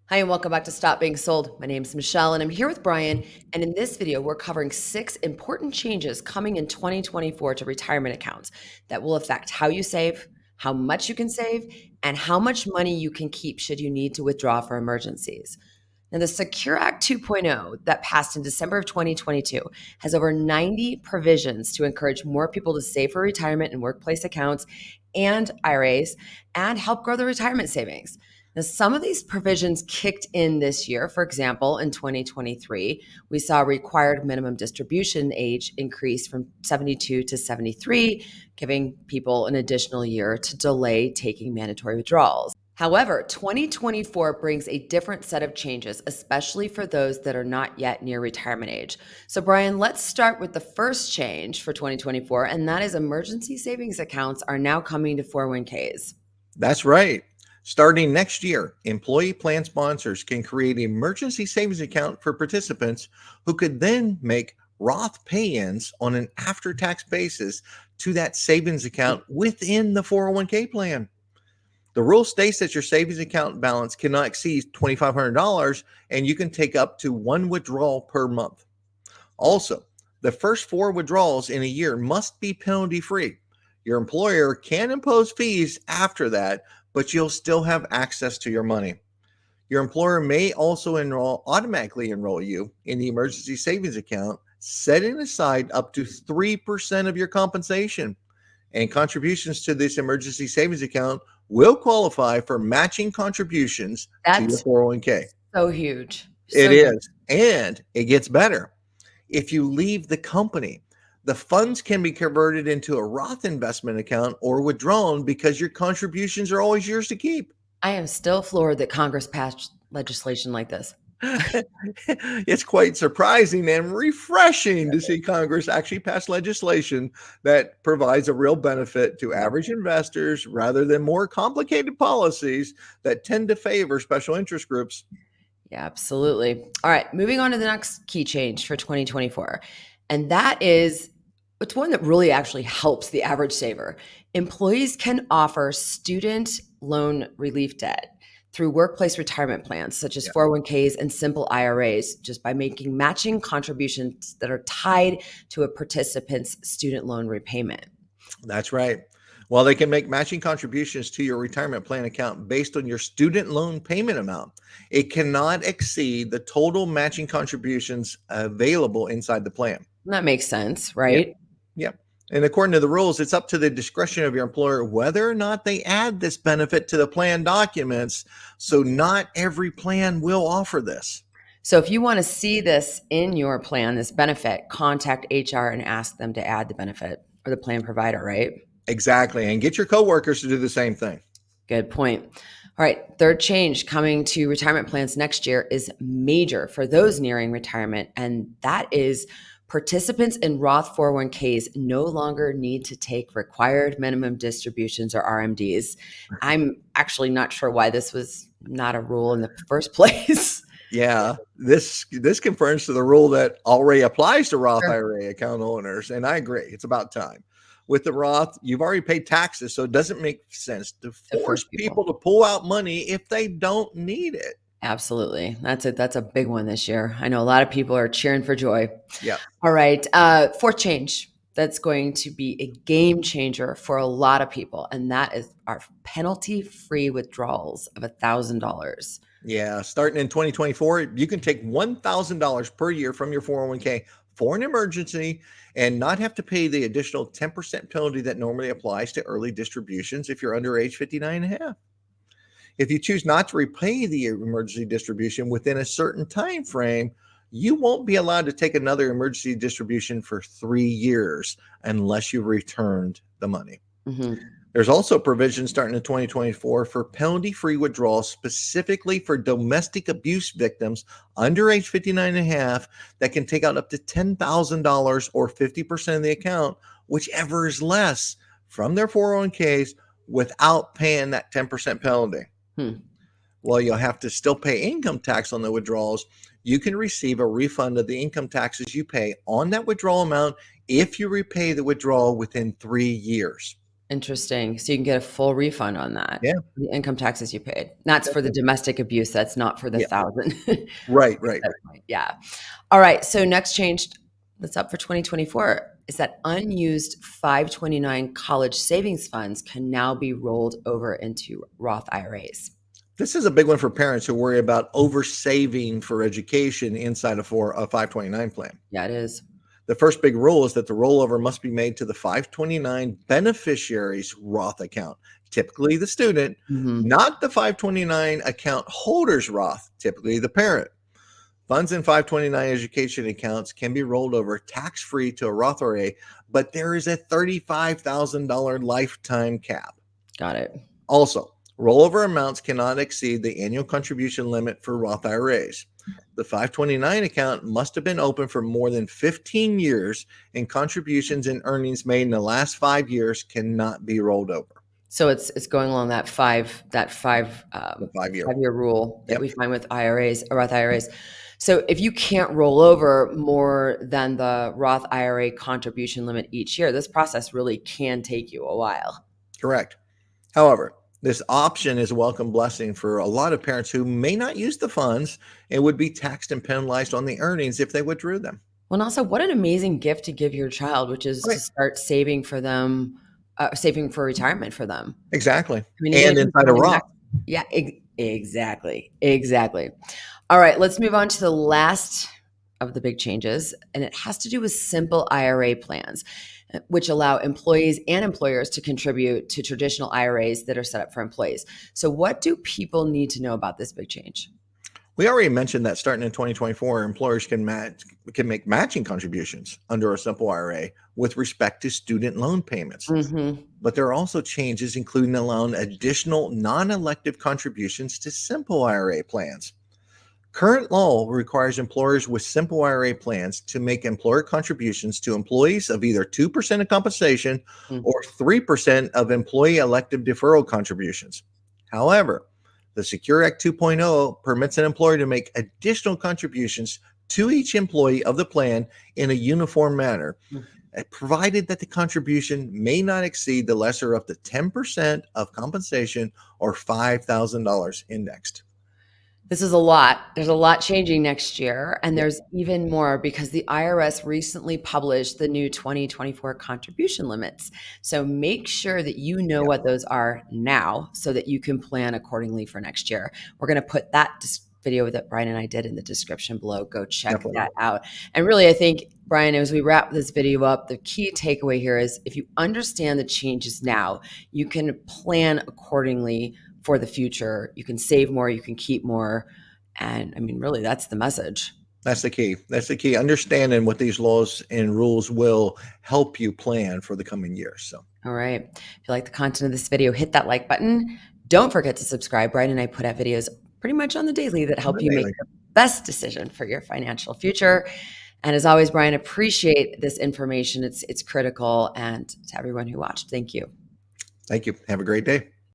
Hi, and welcome back to Stop Being Sold. My name is Michelle, and I'm here with Brian. And in this video, we're covering 6 important changes coming in 2024 to retirement accounts that will affect how you save, how much you can save, and how much money you can keep should you need to withdraw for emergencies. Now, the Secure Act 2.0 that passed in December of 2022 has over 90 provisions to encourage more people to save for retirement in workplace accounts and IRAs and help grow their retirement savings. Now, some of these provisions kicked in this year. For example, in 2023, we saw required minimum distribution age increase from 72 to 73, giving people an additional year to delay taking mandatory withdrawals. However, 2024 brings a different set of changes, especially for those that are not yet near retirement age. So, Brian, let's start with the first change for 2024, and that is emergency savings accounts are now coming to 401ks. That's right. Starting next year, employee plan sponsors can create an emergency savings account for participants who could then make Roth pay-ins on an after-tax basis to that savings account within the 401k plan. The rule states that your savings account balance cannot exceed $2,500 and you can take up to one withdrawal per month. Also, the first 4 withdrawals in a year must be penalty-free. Your employer can impose fees after that, but you'll still have access to your money. Your employer may also automatically enroll you in the emergency savings account, setting aside up to 3% of your compensation. And contributions to this emergency savings account will qualify for matching contributions to your That's 401k. so huge. It So huge. is, and it gets better. If you leave the company, the funds can be converted into a Roth investment account or withdrawn because your contributions are always yours to keep. I am still floored that Congress passed legislation like this. It's quite surprising and refreshing to see Congress actually pass legislation that provides a real benefit to average investors rather than more complicated policies that tend to favor special interest groups. Yeah, absolutely. All right, moving on to the next key change for 2024. And that is it's one that really actually helps the average saver. Employees can offer student loan relief debt through workplace retirement plans such as Yeah, 401ks and simple IRAs just by making matching contributions that are tied to a participant's student loan repayment. that's right. While they can make matching contributions to your retirement plan account based on your student loan payment amount, it cannot exceed the total matching contributions available inside the plan. That makes sense, Yeah. right? Yep. And according to the rules, it's up to the discretion of your employer whether or not they add this benefit to the plan documents. So, not every plan will offer this. So if you want to see this in your plan, this benefit, contact HR and ask them to add the benefit or the plan provider, right? Exactly. And get your coworkers to do the same thing. Good point. All right, third change coming to retirement plans next year is major for those nearing retirement, and that is participants in Roth 401ks no longer need to take required minimum distributions or RMDs. I'm actually not sure why this was not a rule in the first place. Yeah, this confirms to the rule that already applies to Roth Sure. IRA account owners, and I agree. It's about time. With the Roth, you've already paid taxes, so it doesn't make sense to To force force people people. to pull out money if they don't need it. Absolutely. That's a big one this year. I know a lot of people are cheering for joy. Yeah. All right. Fourth change that's going to be a game changer for a lot of people, and that is our penalty-free withdrawals of $1,000. Yeah, starting in 2024, you can take $1,000 per year from your 401k for an emergency and not have to pay the additional 10% penalty that normally applies to early distributions if you're under age 59 and a half. If you choose not to repay the emergency distribution within a certain time frame, you won't be allowed to take another emergency distribution for 3 years unless you've returned the money. Mhm. There's also provisions starting in 2024 for penalty-free withdrawals specifically for domestic abuse victims under age 59 and a half that can take out up to $10,000 or 50% of the account, whichever is less, from their 401ks without paying that 10% penalty. Hmm. While you'll have to still pay income tax on the withdrawals, you can receive a refund of the income taxes you pay on that withdrawal amount if you repay the withdrawal within 3 years. Interesting. So you can get a full refund on that, Yeah. the income taxes you paid. That's for the domestic abuse. That's not for the Yeah. 1,000. Right. Right. Right. Yeah. All right. So next change that's up for 2024 is that unused 529 college savings funds can now be rolled over into Roth IRAs. This is a big one for parents who worry about over saving for education inside a 529 plan. Yeah, it is. The first big rule is that the rollover must be made to the 529 beneficiary's Roth account, typically the student, Mhm. not the 529 account holder's Roth, typically the parent. Funds in 529 education accounts can be rolled over tax free to a Roth IRA, but there is a $35,000 lifetime cap. Got it. Also, rollover amounts cannot exceed the annual contribution limit for Roth IRAs. The 529 account must have been open for more than 15 years, and contributions and earnings made in the last 5 years cannot be rolled over. So it's going along that The 5 year. 5-year rule that Yep. we find with IRAs or Roth IRAs. So if you can't roll over more than the Roth IRA contribution limit each year, this process really can take you a while. Correct. However, this option is a welcome blessing for a lot of parents who may not use the funds and would be taxed and penalized on the earnings if they withdrew them. Well, and also, what an amazing gift to give your child, which is to Right. start saving for them, saving for retirement for them. Exactly. I mean, even And if you're inside a going back, Roth. yeah, exactly, exactly. All right, let's move on to the last of the big changes, and it has to do with simple IRA plans, which allow employees and employers to contribute to traditional IRAs that are set up for employees. So, what do people need to know about this big change? We already mentioned that starting in 2024, employers can make matching contributions under a simple IRA with respect to student loan payments. Hmm. But there are also changes, including allowing additional non-elective contributions to simple IRA plans. Current law requires employers with simple IRA plans to make employer contributions to employees of either 2% of compensation or 3% of employee elective deferral contributions. However, the Secure Act 2.0 permits an employer to make additional contributions to each employee of the plan in a uniform manner, provided that the contribution may not exceed the lesser up to 10% of compensation or $5,000 indexed. This is a lot. There's a lot changing next year, and Yeah. there's even more because the IRS recently published the new 2024 contribution limits. So make sure that you know Yeah, what those are now so that you can plan accordingly for next year. We're going to put that video that Brian and I did in the description below. Go check definitely. that out. And really, I think, Brian, as we wrap this video up, the key takeaway here is if you understand the changes now, you can plan accordingly for the future. You can save more, you can keep more. And I mean, really, that's the message. That's the key. That's the key. Understanding what these laws and rules will help you plan for the coming years. So, All right. If you like the content of this video, hit that like button. Don't forget to subscribe. Brian and I put out videos pretty much on the daily that help you make daily. the best decision for your financial future. And as always, Brian, appreciate this information. It's critical. And to everyone who watched, thank you. Thank you. Have a great day.